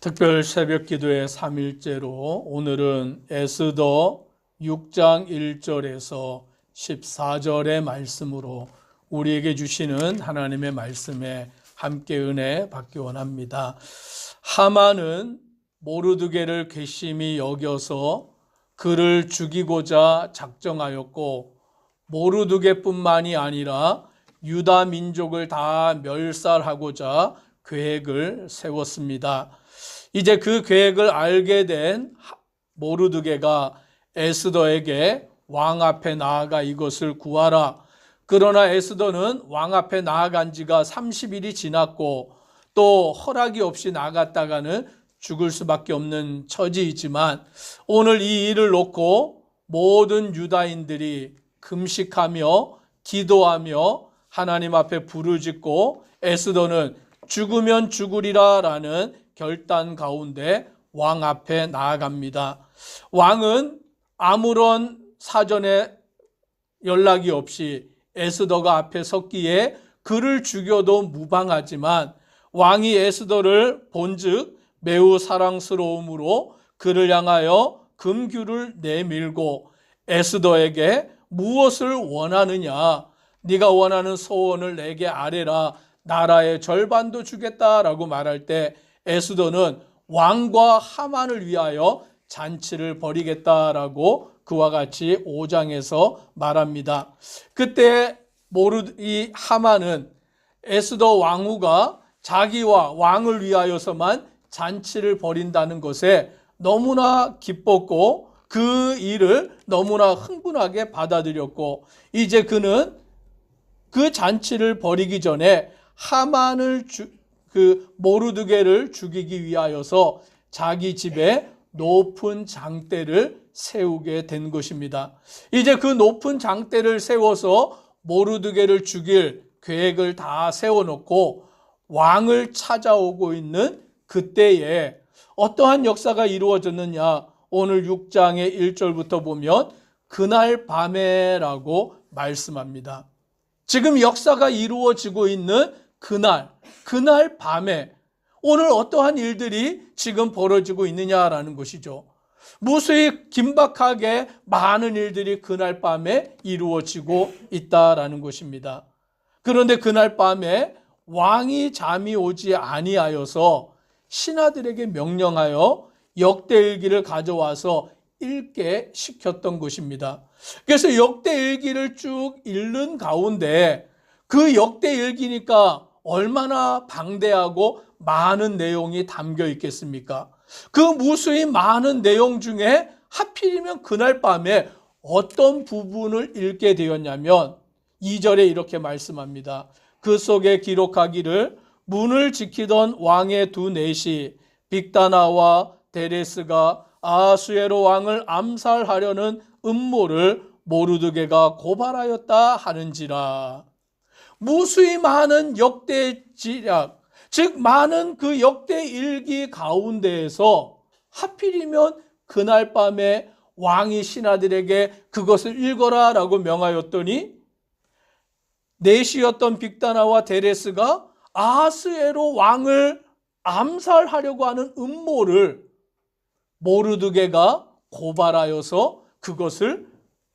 특별 새벽 기도의 3일째로 오늘은 에스더 6장 1절에서 14절의 말씀으로 우리에게 주시는 하나님의 말씀에 함께 은혜 받기 원합니다. 하만은 모르드게를 괘씸히 여겨서 그를 죽이고자 작정하였고, 모르드게뿐만이 아니라 유다 민족을 다 멸살하고자 계획을 세웠습니다. 이제 그 계획을 알게 된 모르드게가 에스더에게 왕 앞에 나아가 이것을 구하라. 그러나 에스더는 왕 앞에 나아간 지가 30일이 지났고 또 허락이 없이 나갔다가는 죽을 수밖에 없는 처지이지만, 오늘 이 일을 놓고 모든 유다인들이 금식하며 기도하며 하나님 앞에 부르짖고 에스더는 죽으면 죽으리라 라는 결단 가운데 왕 앞에 나아갑니다. 왕은 아무런 사전에 연락이 없이 에스더가 앞에 섰기에 그를 죽여도 무방하지만, 왕이 에스더를 본즉 매우 사랑스러움으로 그를 향하여 금규를 내밀고 에스더에게 무엇을 원하느냐, 네가 원하는 소원을 내게 아뢰라, 나라의 절반도 주겠다라고 말할 때 에스더는 왕과 하만을 위하여 잔치를 벌이겠다라고 그와 같이 5장에서 말합니다. 그때 이 하만은 에스더 왕후가 자기와 왕을 위하여서만 잔치를 벌인다는 것에 너무나 기뻤고 그 일을 너무나 흥분하게 받아들였고, 이제 그는 그 잔치를 벌이기 전에 하만을 모르드게를 죽이기 위하여서 자기 집에 높은 장대를 세우게 된 것입니다. 이제 그 높은 장대를 세워서 모르드게를 죽일 계획을 다 세워놓고 왕을 찾아오고 있는 그때에 어떠한 역사가 이루어졌느냐, 오늘 6장의 1절부터 보면 그날 밤에라고 말씀합니다. 지금 역사가 이루어지고 있는 그날 밤에 오늘 어떠한 일들이 지금 벌어지고 있느냐라는 것이죠. 무수히 긴박하게 많은 일들이 그날 밤에 이루어지고 있다라는 것입니다. 그런데 그날 밤에 왕이 잠이 오지 아니하여서 신하들에게 명령하여 역대일기를 가져와서 읽게 시켰던 것입니다. 그래서 역대일기를 쭉 읽는 가운데 그 역대일기니까 얼마나 방대하고 많은 내용이 담겨 있겠습니까? 그 무수히 많은 내용 중에 하필이면 그날 밤에 어떤 부분을 읽게 되었냐면 2절에 이렇게 말씀합니다. 그 속에 기록하기를 문을 지키던 왕의 두 넷이 빅다나와 데레스가 아하수에로 왕을 암살하려는 음모를 모르드게가 고발하였다 하는지라. 무수히 많은 역대 지략, 즉 많은 그 역대 일기 가운데에서 하필이면 그날 밤에 왕이 신하들에게 그것을 읽어라 라고 명하였더니 넷이었던 빅다나와 데레스가 아하스에로 왕을 암살하려고 하는 음모를 모르드게가 고발하여서 그것을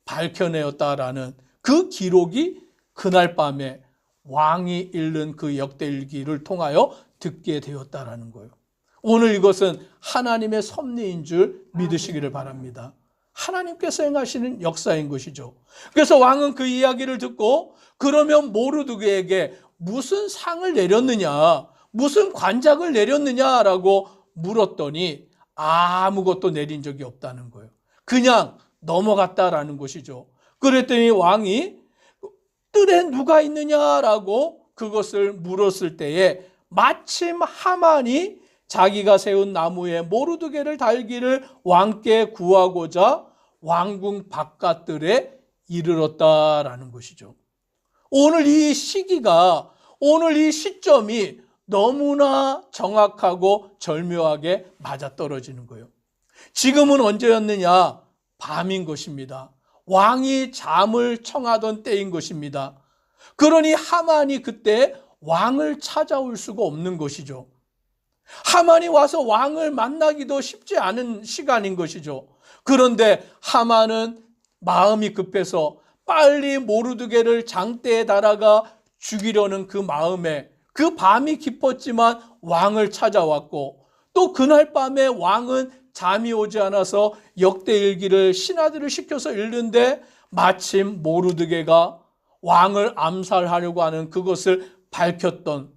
밝혀내었다라는 그 기록이 그날 밤에 왕이 읽는 그 역대일기를 통하여 듣게 되었다라는 거예요. 오늘 이것은 하나님의 섭리인 줄 믿으시기를 바랍니다. 하나님께서 행하시는 역사인 것이죠. 그래서 왕은 그 이야기를 듣고 그러면 모르드게에게 무슨 상을 내렸느냐, 무슨 관작을 내렸느냐라고 물었더니 아무것도 내린 적이 없다는 거예요. 그냥 넘어갔다라는 것이죠. 그랬더니 왕이 뜰에 누가 있느냐라고 그것을 물었을 때에 마침 하만이 자기가 세운 나무에 모르드게를 달기를 왕께 구하고자 왕궁 바깥들에 이르렀다라는 것이죠. 오늘 이 시기가, 오늘 이 시점이 너무나 정확하고 절묘하게 맞아떨어지는 거예요. 지금은 언제였느냐? 밤인 것입니다. 왕이 잠을 청하던 때인 것입니다. 그러니 하만이 그때 왕을 찾아올 수가 없는 것이죠. 하만이 와서 왕을 만나기도 쉽지 않은 시간인 것이죠. 그런데 하만은 마음이 급해서 빨리 모르드게를 장대에 달아가 죽이려는 그 마음에 그 밤이 깊었지만 왕을 찾아왔고, 또 그날 밤에 왕은 잠이 오지 않아서 역대일기를 신하들을 시켜서 읽는데 마침 모르드게가 왕을 암살하려고 하는 그것을 밝혔던,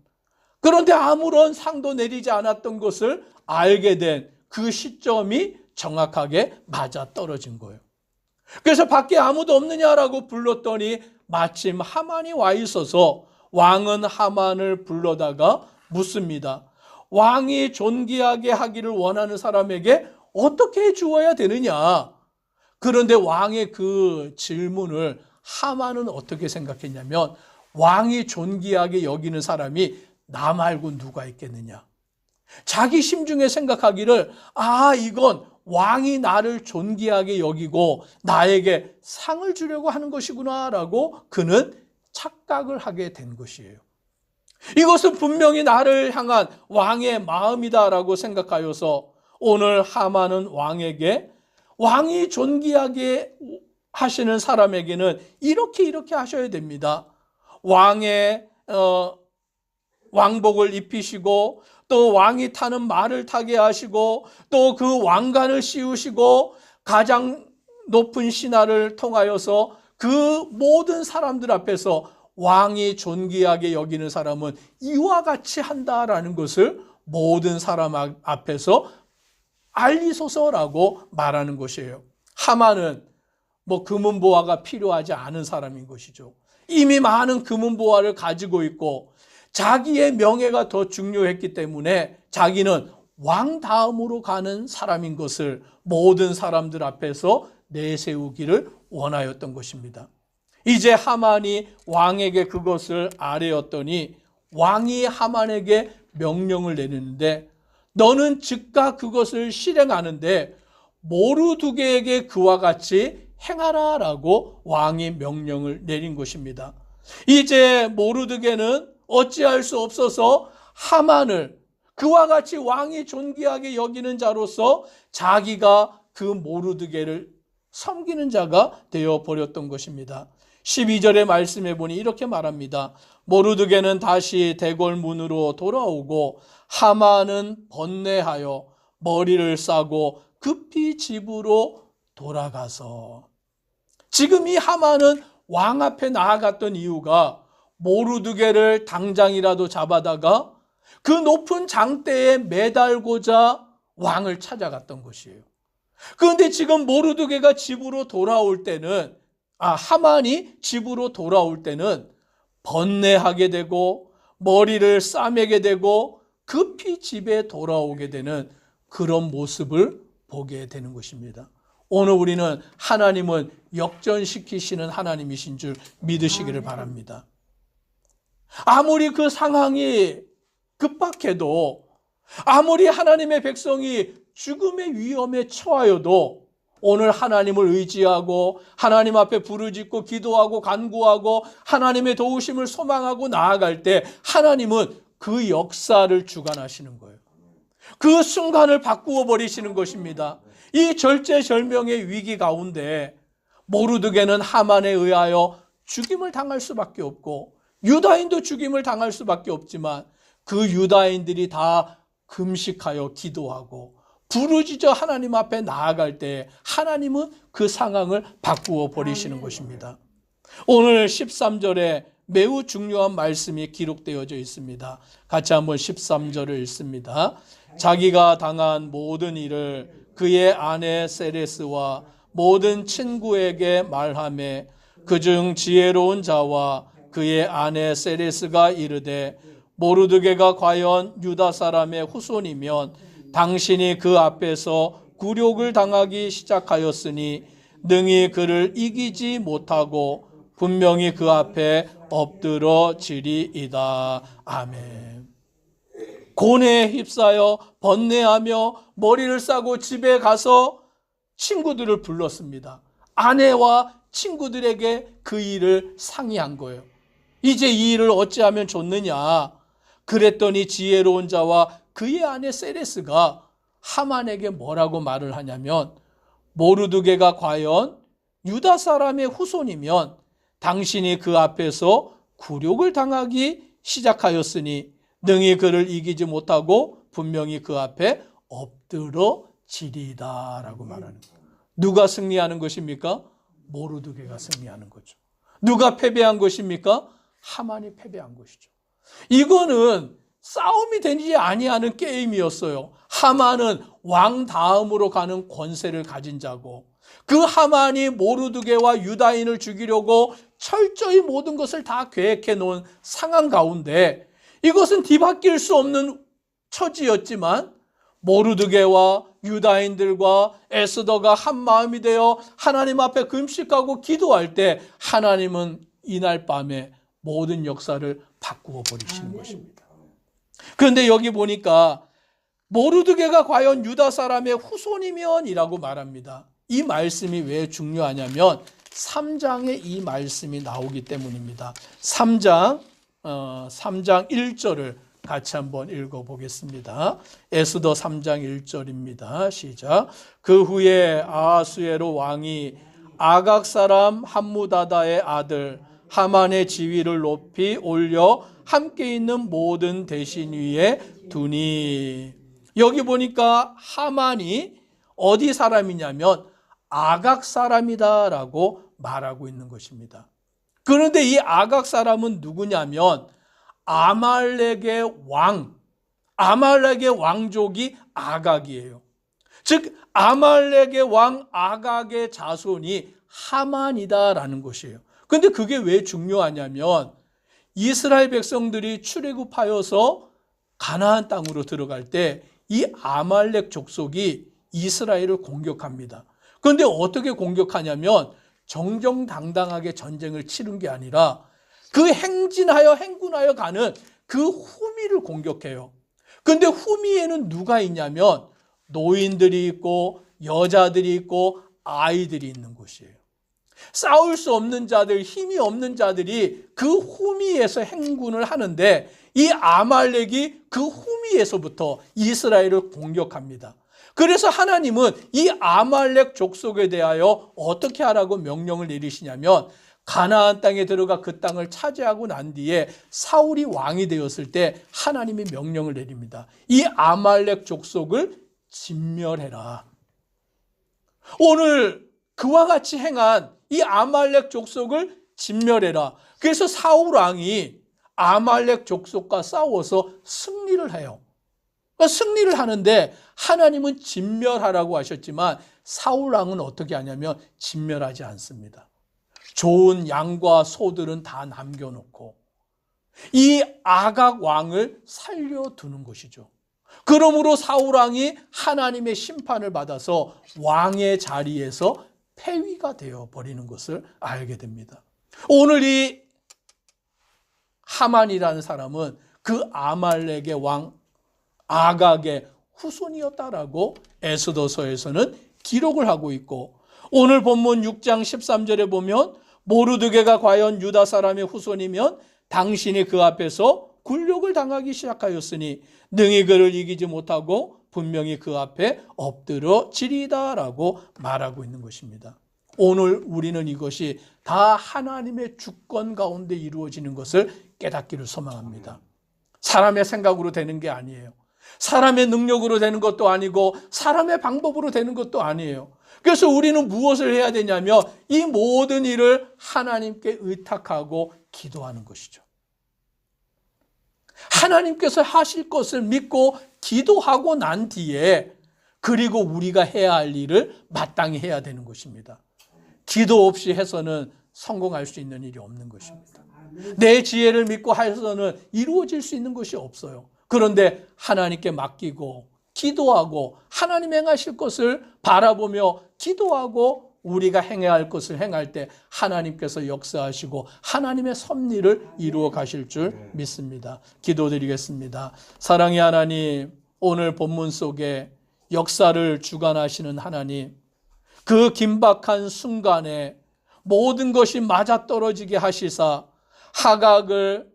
그런데 아무런 상도 내리지 않았던 것을 알게 된 그 시점이 정확하게 맞아떨어진 거예요. 그래서 밖에 아무도 없느냐라고 불렀더니 마침 하만이 와 있어서 왕은 하만을 불러다가 묻습니다. 왕이 존귀하게 하기를 원하는 사람에게 어떻게 해주어야 되느냐? 그런데 왕의 그 질문을 하만은 어떻게 생각했냐면, 왕이 존귀하게 여기는 사람이 나 말고 누가 있겠느냐? 자기 심중에 생각하기를, 이건 왕이 나를 존귀하게 여기고 나에게 상을 주려고 하는 것이구나라고 그는 착각을 하게 된 것이에요. 이것은 분명히 나를 향한 왕의 마음이다라고 생각하여서 오늘 하만은 왕에게, 왕이 존귀하게 하시는 사람에게는 이렇게 하셔야 됩니다. 왕의 왕복을 입히시고, 또 왕이 타는 말을 타게 하시고, 또 그 왕관을 씌우시고, 가장 높은 신하를 통하여서 그 모든 사람들 앞에서 왕이 존귀하게 여기는 사람은 이와 같이 한다라는 것을 모든 사람 앞에서 알리소서라고 말하는 것이에요. 하만은 금은보화가 필요하지 않은 사람인 것이죠. 이미 많은 금은보화를 가지고 있고 자기의 명예가 더 중요했기 때문에 자기는 왕 다음으로 가는 사람인 것을 모든 사람들 앞에서 내세우기를 원하였던 것입니다. 이제 하만이 왕에게 그것을 아뢰었더니 왕이 하만에게 명령을 내리는데, 너는 즉각 그것을 실행하는데 모르드게에게 그와 같이 행하라라고 왕이 명령을 내린 것입니다. 이제 모르드게는 어찌할 수 없어서 하만을 그와 같이 왕이 존귀하게 여기는 자로서 자기가 그 모르드게를 섬기는 자가 되어버렸던 것입니다. 12절의 말씀에 보니 이렇게 말합니다. 모르드게는 다시 대궐문으로 돌아오고 하만은 번뇌하여 머리를 싸고 급히 집으로 돌아가서, 지금 이 하만은 왕 앞에 나아갔던 이유가 모르드게를 당장이라도 잡아다가 그 높은 장대에 매달고자 왕을 찾아갔던 것이에요. 그런데 지금 모르드게가 집으로 돌아올 때는, 하만이 집으로 돌아올 때는 번뇌하게 되고 머리를 싸매게 되고 급히 집에 돌아오게 되는 그런 모습을 보게 되는 것입니다. 오늘 우리는 하나님은 역전시키시는 하나님이신 줄 믿으시기를 바랍니다. 아무리 그 상황이 급박해도, 아무리 하나님의 백성이 죽음의 위험에 처하여도 오늘 하나님을 의지하고 하나님 앞에 부르짖고 기도하고 간구하고 하나님의 도우심을 소망하고 나아갈 때 하나님은 그 역사를 주관하시는 거예요. 그 순간을 바꾸어 버리시는 것입니다. 이 절제절명의 위기 가운데 모르드게는 하만에 의하여 죽임을 당할 수밖에 없고 유다인도 죽임을 당할 수밖에 없지만, 그 유다인들이 다 금식하여 기도하고 부르짖어 하나님 앞에 나아갈 때 하나님은 그 상황을 바꾸어 버리시는 것입니다. 오늘 13절에 매우 중요한 말씀이 기록되어져 있습니다. 같이 한번 13절을 읽습니다. 자기가 당한 모든 일을 그의 아내 세레스와 모든 친구에게 말하매 그중 지혜로운 자와 그의 아내 세레스가 이르되, 모르드게가 과연 유다 사람의 후손이면 당신이 그 앞에서 굴욕을 당하기 시작하였으니 능히 그를 이기지 못하고 분명히 그 앞에 엎드러지리이다. 아멘. 고뇌에 휩싸여 번뇌하며 머리를 싸고 집에 가서 친구들을 불렀습니다. 아내와 친구들에게 그 일을 상의한 거예요. 이제 이 일을 어찌하면 좋느냐? 그랬더니 지혜로운 자와 그의 아내 세레스가 하만에게 뭐라고 말을 하냐면, 모르드게가 과연 유다 사람의 후손이면 당신이 그 앞에서 굴욕을 당하기 시작하였으니 능히 그를 이기지 못하고 분명히 그 앞에 엎드러지리다 라고 말하는 거예요. 누가 승리하는 것입니까? 모르드게가 승리하는 거죠. 누가 패배한 것입니까? 하만이 패배한 것이죠. 이거는 싸움이 되지 아니하는 게임이었어요. 하만은 왕 다음으로 가는 권세를 가진 자고, 그 하만이 모르드게와 유다인을 죽이려고 철저히 모든 것을 다 계획해 놓은 상황 가운데 이것은 뒤바뀔 수 없는 처지였지만, 모르드게와 유다인들과 에스더가 한 마음이 되어 하나님 앞에 금식하고 기도할 때 하나님은 이날 밤에 모든 역사를 바꾸어 버리시는 것입니다. 그런데 여기 보니까 모르드게가 과연 유다 사람의 후손이면이라고 말합니다. 이 말씀이 왜 중요하냐면 3장에 이 말씀이 나오기 때문입니다. 3장 1절을 같이 한번 읽어보겠습니다. 에스더 3장 1절입니다. 시작. 그 후에 아하수에로 왕이 아각 사람 함무다다의 아들 하만의 지위를 높이 올려 함께 있는 모든 대신 위에 두니. 여기 보니까 하만이 어디 사람이냐면 아각 사람이다라고 말하고 있는 것입니다. 그런데 이 아각 사람은 누구냐면 아말렉의 왕족이 아각이에요. 즉 아말렉의 왕 아각의 자손이 하만이다라는 것이에요. 그런데 그게 왜 중요하냐면 이스라엘 백성들이 출애굽하여서 가나안 땅으로 들어갈 때 이 아말렉 족속이 이스라엘을 공격합니다. 그런데 어떻게 공격하냐면 정정당당하게 전쟁을 치른 게 아니라 그 행군하여 가는 그 후미를 공격해요. 그런데 후미에는 누가 있냐면 노인들이 있고 여자들이 있고 아이들이 있는 곳이에요. 싸울 수 없는 자들, 힘이 없는 자들이 그 후미에서 행군을 하는데 이 아말렉이 그 후미에서부터 이스라엘을 공격합니다. 그래서 하나님은 이 아말렉 족속에 대하여 어떻게 하라고 명령을 내리시냐면 가나안 땅에 들어가 그 땅을 차지하고 난 뒤에 사울이 왕이 되었을 때 하나님이 명령을 내립니다. 이 아말렉 족속을 진멸해라. 오늘 그와 같이 행한 이 아말렉 족속을 진멸해라. 그래서 사울 왕이 아말렉 족속과 싸워서 승리를 해요. 승리를 하는데 하나님은 진멸하라고 하셨지만 사울 왕은 어떻게 하냐면 진멸하지 않습니다. 좋은 양과 소들은 다 남겨놓고 이 아각 왕을 살려두는 것이죠. 그러므로 사울 왕이 하나님의 심판을 받아서 왕의 자리에서 폐위가 되어 버리는 것을 알게 됩니다. 오늘 이 하만이라는 사람은 그 아말렉의 왕 아각의 후손이었다라고 에스더서에서는 기록을 하고 있고, 오늘 본문 6장 13절에 보면 모르드게가 과연 유다 사람의 후손이면 당신이 그 앞에서 굴욕을 당하기 시작하였으니 능히 그를 이기지 못하고 분명히 그 앞에 엎드러지리다라고 말하고 있는 것입니다. 오늘 우리는 이것이 다 하나님의 주권 가운데 이루어지는 것을 깨닫기를 소망합니다. 사람의 생각으로 되는 게 아니에요. 사람의 능력으로 되는 것도 아니고 사람의 방법으로 되는 것도 아니에요. 그래서 우리는 무엇을 해야 되냐면 이 모든 일을 하나님께 의탁하고 기도하는 것이죠. 하나님께서 하실 것을 믿고 기도하고 난 뒤에 그리고 우리가 해야 할 일을 마땅히 해야 되는 것입니다. 기도 없이 해서는 성공할 수 있는 일이 없는 것입니다. 내 지혜를 믿고 해서는 이루어질 수 있는 것이 없어요. 그런데 하나님께 맡기고 기도하고 하나님 행하실 것을 바라보며 기도하고 우리가 행해야 할 것을 행할 때 하나님께서 역사하시고 하나님의 섭리를 이루어 가실 줄 믿습니다. 기도드리겠습니다. 사랑의 하나님, 오늘 본문 속에 역사를 주관하시는 하나님, 그 긴박한 순간에 모든 것이 맞아떨어지게 하시사 하각을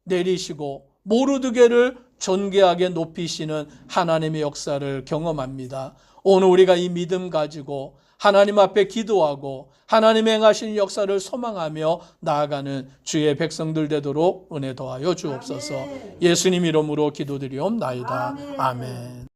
내리시고 모르드게를 존귀하게 높이시는 하나님의 역사를 경험합니다. 오늘 우리가 이 믿음 가지고 하나님 앞에 기도하고 하나님 행하신 역사를 소망하며 나아가는 주의 백성들 되도록 은혜 더하여 주옵소서. 예수님 이름으로 기도드리옵나이다. 아멘.